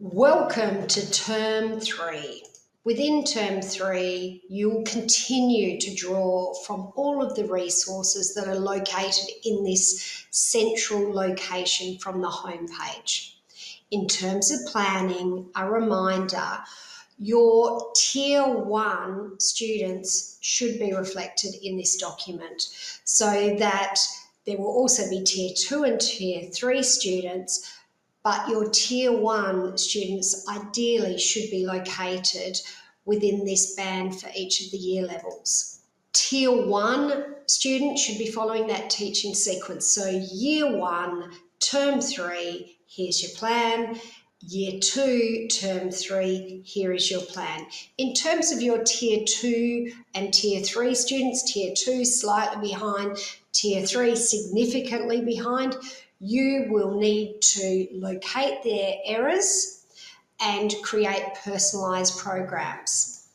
Welcome to Term 3. Within Term 3, you'll continue to draw from all of the resources that are located in this central location from the homepage. In terms of planning, a reminder, your Tier 1 students should be reflected in this document so that there will also be Tier 2 and Tier 3 students, but your Tier 1 students ideally should be located within this band for each of the year levels. Tier 1 students should be following that teaching sequence. So Year 1, Term 3, here's your plan. Year 2, Term 3, here is your plan. In terms of your Tier 2 and Tier 3 students, Tier 2 slightly behind, Tier 3 significantly behind, you will need to locate their errors and create personalised programs.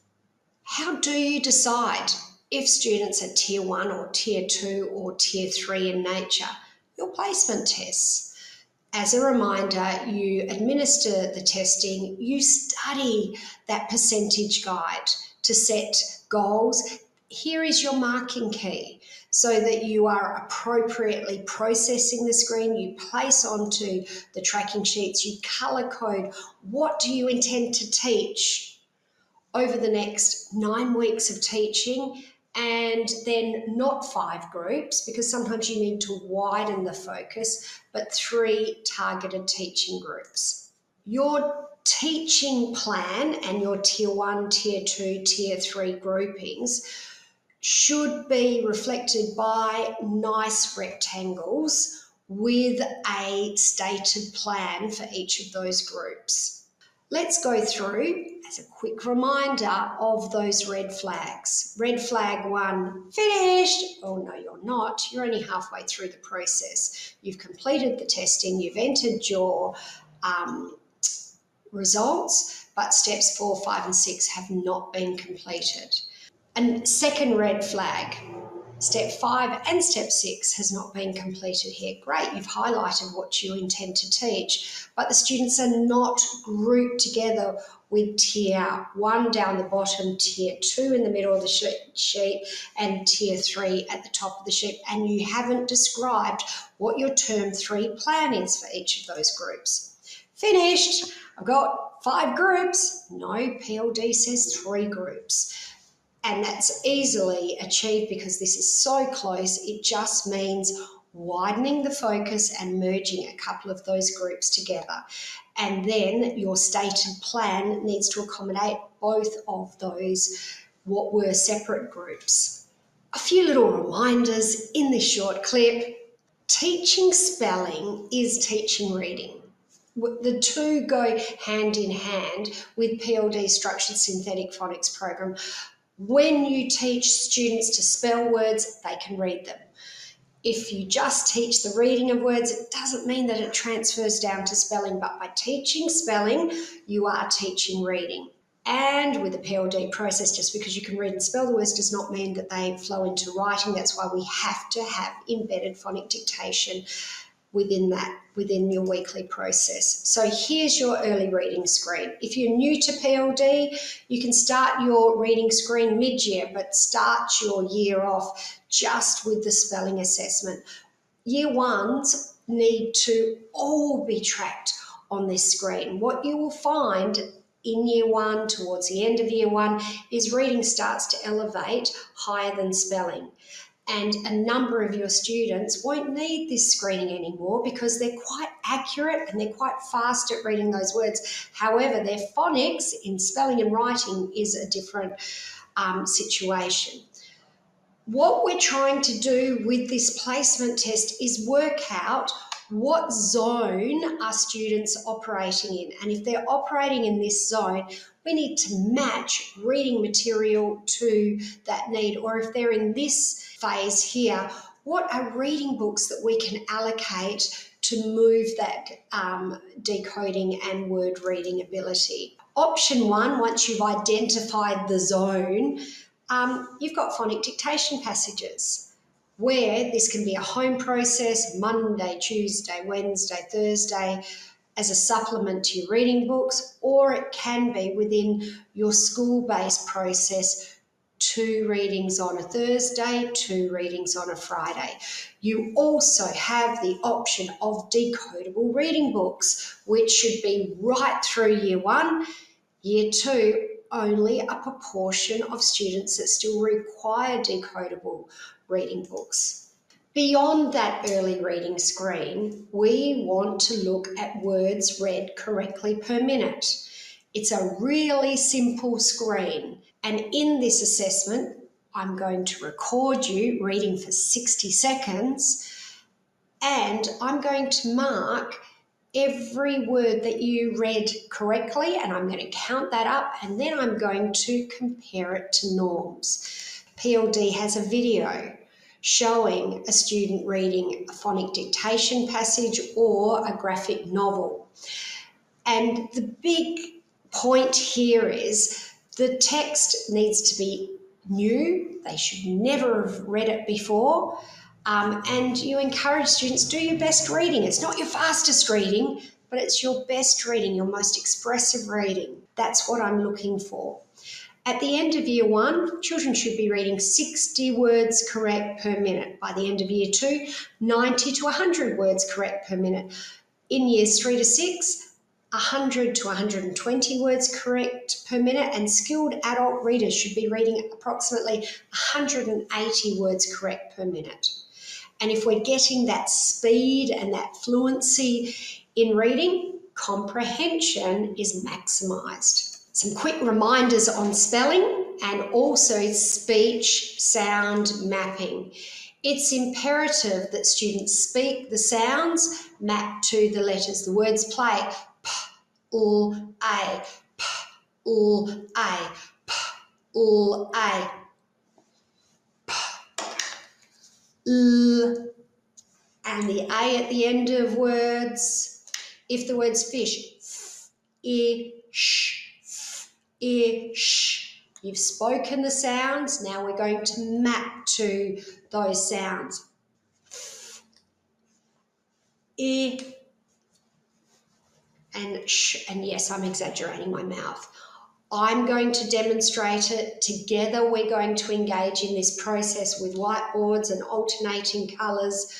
How do you decide if students are Tier 1 or Tier 2 or Tier 3 in nature? Your placement tests. As a reminder, you administer the testing, you study that percentage guide to set goals. Here is your marking key so that you are appropriately processing the screen. You place onto the tracking sheets, you colour code. What do you intend to teach over the next 9 weeks of teaching? And then not 5 groups, because sometimes you need to widen the focus, but 3 targeted teaching groups. Your teaching plan and your Tier 1, Tier 2, Tier 3 groupings should be reflected by nice rectangles with a stated plan for each of those groups. Let's go through, as a quick reminder, of those red flags. Red flag 1, finished. Oh no, you're not. You're only halfway through the process. You've completed the testing, you've entered your results, but steps 4, 5 and 6 have not been completed. And second red flag, step 5 and step 6 has not been completed here. Great, you've highlighted what you intend to teach, but the students are not grouped together with Tier 1 down the bottom, Tier 2 in the middle of the sheet, and Tier 3 at the top of the sheet, and you haven't described what your Term 3 plan is for each of those groups. Finished, I've got 5 groups. No, PLD says 3 groups. And that's easily achieved because this is so close. It just means widening the focus and merging a couple of those groups together. And then your stated plan needs to accommodate both of those what were separate groups. A few little reminders in this short clip. Teaching spelling is teaching reading. The two go hand in hand with PLD's Structured Synthetic Phonics program. When you teach students to spell words, they can read them. If you just teach the reading of words, it doesn't mean that it transfers down to spelling, but by teaching spelling, you are teaching reading. And with the PLD process, just because you can read and spell the words does not mean that they flow into writing. That's why we have to have embedded phonic dictation within your weekly process. So here's your early reading screen. If you're new to PLD, you can start your reading screen mid-year, but start your year off just with the spelling assessment. Year 1s need to all be tracked on this screen. What you will find in Year 1, towards the end of Year 1, is reading starts to elevate higher than spelling. And a number of your students won't need this screening anymore because they're quite accurate and they're quite fast at reading those words. However, their phonics in spelling and writing is a different situation. What we're trying to do with this placement test is work out what zone are students operating in. And if they're operating in this zone, we need to match reading material to that need. Or if they're in this phase here, what are reading books that we can allocate to move that decoding and word reading ability? Option 1, once you've identified the zone, you've got phonic dictation passages where this can be a home process, Monday, Tuesday, Wednesday, Thursday. as a supplement to your reading books, or it can be within your school-based process, 2 readings on a Thursday, 2 readings on a Friday. You also have the option of decodable reading books, which should be right through year 1. Year 2, only a proportion of students that still require decodable reading books. Beyond that early reading screen, we want to look at words read correctly per minute. It's a really simple screen, and in this assessment, I'm going to record you reading for 60 seconds, and I'm going to mark every word that you read correctly, and I'm going to count that up, and then I'm going to compare it to norms. PLD has a video showing a student reading a phonic dictation passage or a graphic novel. And the big point here is the text needs to be new. They should never have read it before. And you encourage students, do your best reading. It's not your fastest reading, but it's your best reading, your most expressive reading. That's what I'm looking for. At the end of year 1, children should be reading 60 words correct per minute. By the end of year 2, 90 to 100 words correct per minute. In years 3 to 6, 100 to 120 words correct per minute, and skilled adult readers should be reading approximately 180 words correct per minute. And if we're getting that speed and that fluency in reading, comprehension is maximised. Some quick reminders on spelling and also speech sound mapping. It's imperative that students speak the sounds mapped to the letters. The words play p, l, a, p, l, a, p, l, a, p, l, and the a at the end of words. If the word's fish, f, I, sh, ish. You've spoken the sounds, now we're going to map to those sounds. I, and sh, and yes, I'm exaggerating my mouth. I'm going to demonstrate it. Together we're going to engage in this process with whiteboards and alternating colours,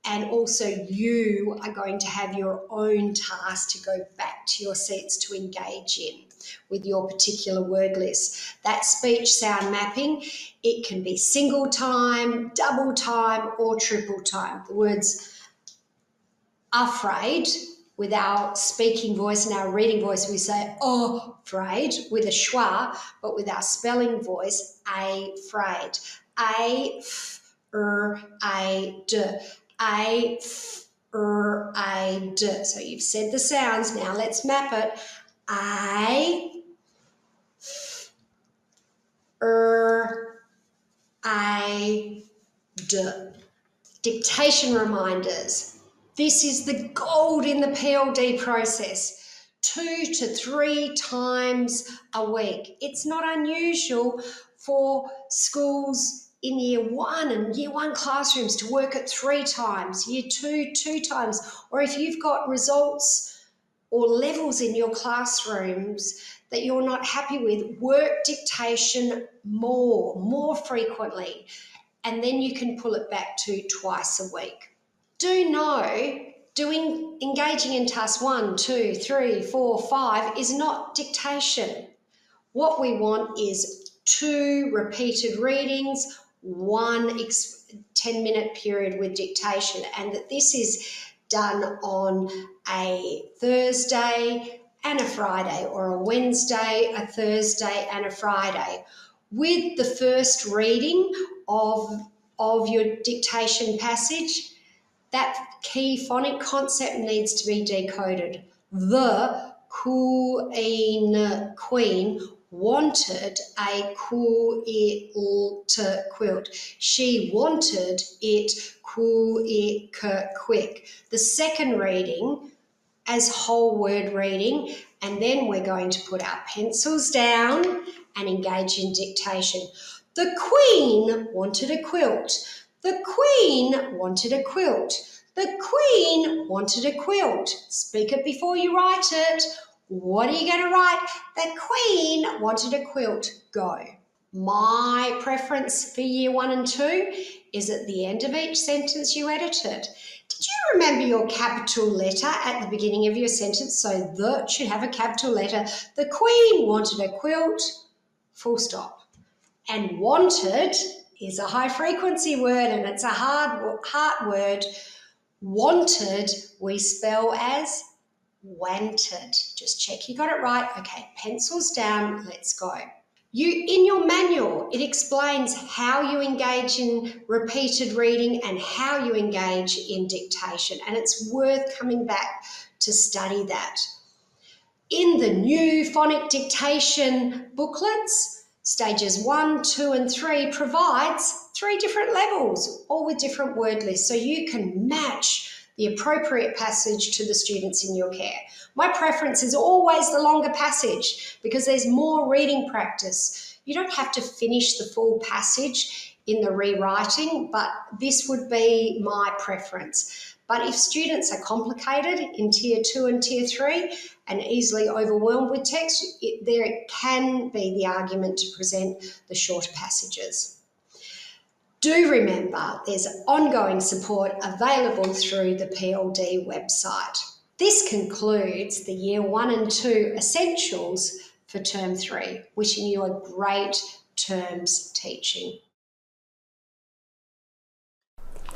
and also you are going to have your own task to go back to your seats to engage in with your particular word list. That speech sound mapping, it can be single time, double time, or triple time. The words afraid, with our speaking voice and our reading voice, we say afraid with a schwa, but with our spelling voice, afraid. A, f, a, d. A, f, a, d. So you've said the sounds, now let's map it. I, f, I, d. Dictation reminders. This is the gold in the PLD process. 2 to 3 times a week. It's not unusual for schools in year 1 and year 1 classrooms to work at 3 times, year 2, 2 times, or if you've got results or levels in your classrooms that you're not happy with, work dictation more frequently, and then you can pull it back to twice a week. Do know, engaging in task 1, 2, 3, 4, 5 is not dictation. What we want is 2 repeated readings, 1 10-minute period with dictation, and that this is done on a Thursday and a Friday, or a Wednesday, a Thursday and a Friday, with the first reading of your dictation passage. That key phonic concept needs to be decoded. The queen wanted a quilt. She wanted it quick. The second reading as whole word reading, and then we're going to put our pencils down and engage in dictation. The Queen wanted a quilt. The Queen wanted a quilt. The Queen wanted a quilt. Speak it before you write it. What are you going to write? The Queen wanted a quilt. Go. My preference for year 1 and 2 is at the end of each sentence you edit it. Did you remember your capital letter at the beginning of your sentence? So the should have a capital letter. The Queen wanted a quilt, full stop. And wanted is a high frequency word and it's a heart word. Wanted we spell as wanted. Just check you got it right. Okay, pencils down, let's go. In your manual, it explains how you engage in repeated reading and how you engage in dictation, and it's worth coming back to study that. In the new phonic dictation booklets, stages 1, 2, and 3 provides 3 different levels, all with different word lists, so you can match the appropriate passage to the students in your care. My preference is always the longer passage because there's more reading practice. You don't have to finish the full passage in the rewriting, but this would be my preference. But if students are complicated in Tier 2 and Tier 3 and easily overwhelmed with text, there can be the argument to present the shorter passages. Do remember there's ongoing support available through the PLD website. This concludes the Year 1 and 2 Essentials for Term 3. Wishing you a great term's teaching.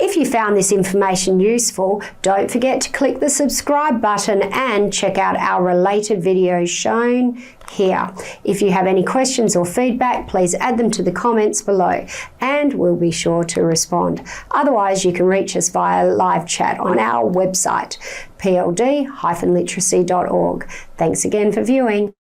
If you found this information useful, don't forget to click the subscribe button and check out our related videos shown here. If you have any questions or feedback, please add them to the comments below and we'll be sure to respond. Otherwise, you can reach us via live chat on our website, pld-literacy.org. Thanks again for viewing.